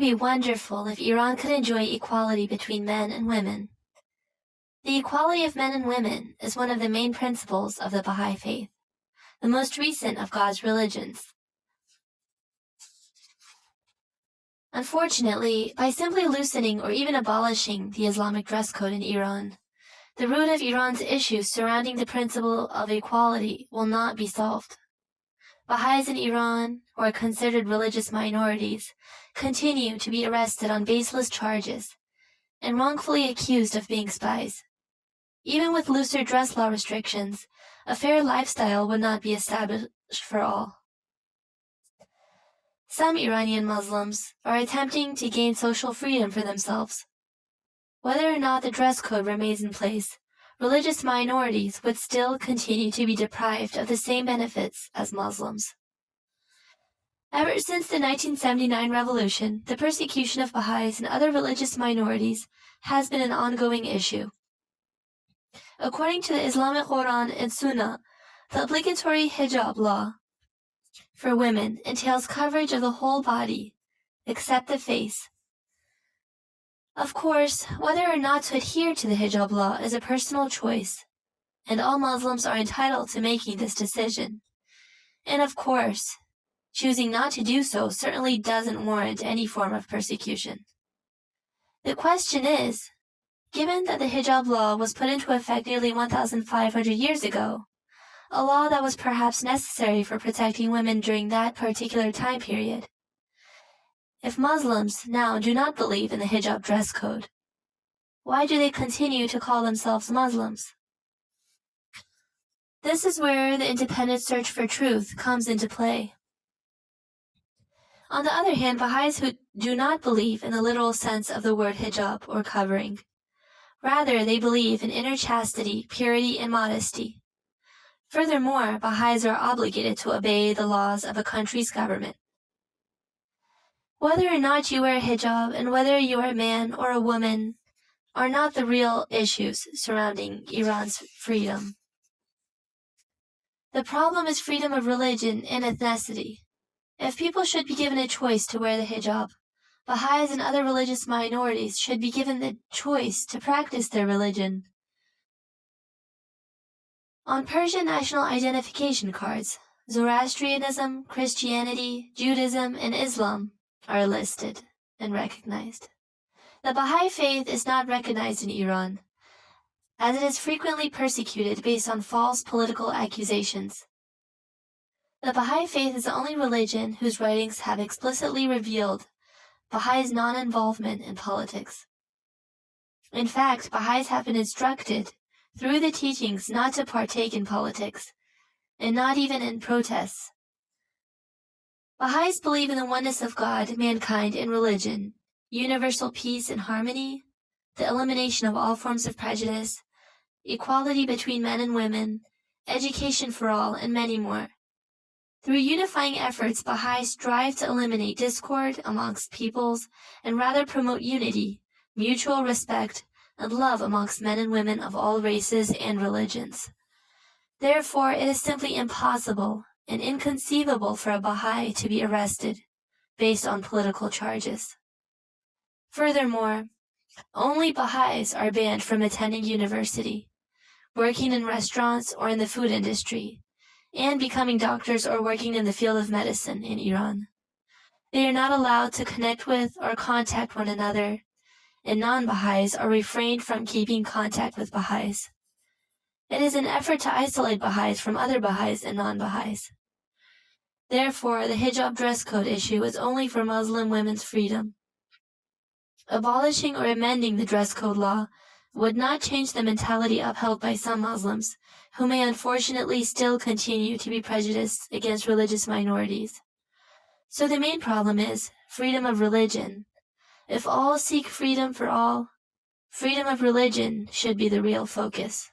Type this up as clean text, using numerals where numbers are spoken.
would be wonderful if Iran could enjoy equality between men and women. The equality of men and women is one of the main principles of the Baha'i faith, the most recent of God's religions. Unfortunately, by simply loosening or even abolishing the Islamic dress code in Iran, the root of Iran's issues surrounding the principle of equality will not be solved. Baha'is in Iran, who are considered religious minorities, continue to be arrested on baseless charges and wrongfully accused of being spies. Even with looser dress law restrictions, a fair lifestyle would not be established for all. Some Iranian Muslims are attempting to gain social freedom for themselves. Whether or not the dress code remains in place, religious minorities would still continue to be deprived of the same benefits as Muslims. Ever since the 1979 revolution, the persecution of Baha'is and other religious minorities has been an ongoing issue. According to the Islamic Quran and Sunnah, the obligatory hijab law for women entails coverage of the whole body, except the face. Of course, whether or not to adhere to the hijab law is a personal choice, and all Muslims are entitled to making this decision. And of course, choosing not to do so certainly doesn't warrant any form of persecution. The question is, given that the hijab law was put into effect nearly 1,500 years ago, a law that was perhaps necessary for protecting women during that particular time period, if Muslims now do not believe in the hijab dress code, why do they continue to call themselves Muslims? This is where the independent search for truth comes into play. On the other hand, Baha'is who do not believe in the literal sense of the word hijab or covering. Rather, they believe in inner chastity, purity, and modesty. Furthermore, Baha'is are obligated to obey the laws of a country's government. Whether or not you wear a hijab and whether you are a man or a woman are not the real issues surrounding Iran's freedom. The problem is freedom of religion and ethnicity. If people should be given a choice to wear the hijab, Baha'is and other religious minorities should be given the choice to practice their religion. On Persian national identification cards, Zoroastrianism, Christianity, Judaism, and Islam are listed and recognized. The Baha'i faith is not recognized in Iran, as it is frequently persecuted based on false political accusations. The Baha'i faith is the only religion whose writings have explicitly revealed Baha'is' non-involvement in politics. In fact, Baha'is have been instructed through the teachings not to partake in politics, and not even in protests. Baha'is believe in the oneness of God, mankind, and religion, universal peace and harmony, the elimination of all forms of prejudice, equality between men and women, education for all, and many more. Through unifying efforts, Baha'is strive to eliminate discord amongst peoples and rather promote unity, mutual respect, and love amongst men and women of all races and religions. Therefore, it is simply impossible and inconceivable for a Baha'i to be arrested based on political charges. Furthermore, only Baha'is are banned from attending university, working in restaurants or in the food industry, and becoming doctors or working in the field of medicine in Iran. They are not allowed to connect with or contact one another, and non-Baha'is are refrained from keeping contact with Baha'is. It is an effort to isolate Baha'is from other Baha'is and non-Baha'is. Therefore, the hijab dress code issue is only for Muslim women's freedom. Abolishing or amending the dress code law would not change the mentality upheld by some Muslims, who may unfortunately still continue to be prejudiced against religious minorities. So the main problem is freedom of religion. If all seek freedom for all, freedom of religion should be the real focus.